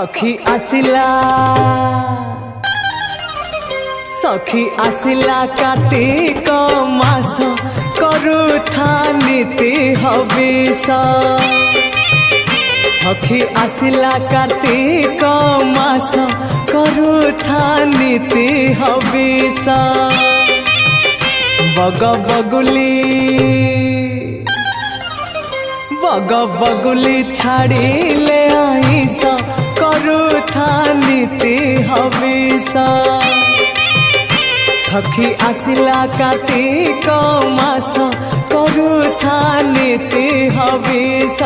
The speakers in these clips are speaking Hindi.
सखी आसिला कार्तिक मास करुथा नीति हविष। सखी आसिला कार्तिक मास करुथा नीति हविष। बग बगुली छाड़िले आइस करुथा नीति हविष। सखी आसिला कार्तिक मास करुथा नीति हविष।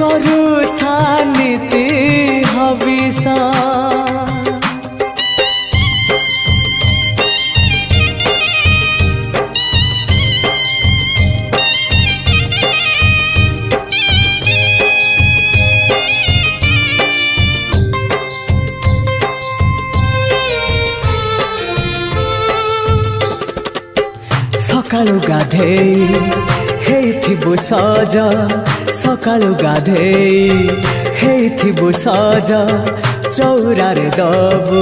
करुथा नीति हविष। सकाळु गाधेई हेइथिबु सज। सकाळु गाधेई हेइथिबु सज। चौरारे दबु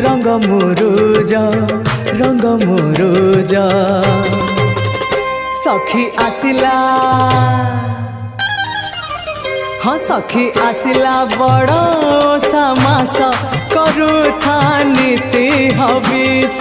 रंग मुरुज रंग मुरुज। सखी आसिला हाँ सखी आसिला बड़ समास करुथा नीति हविष।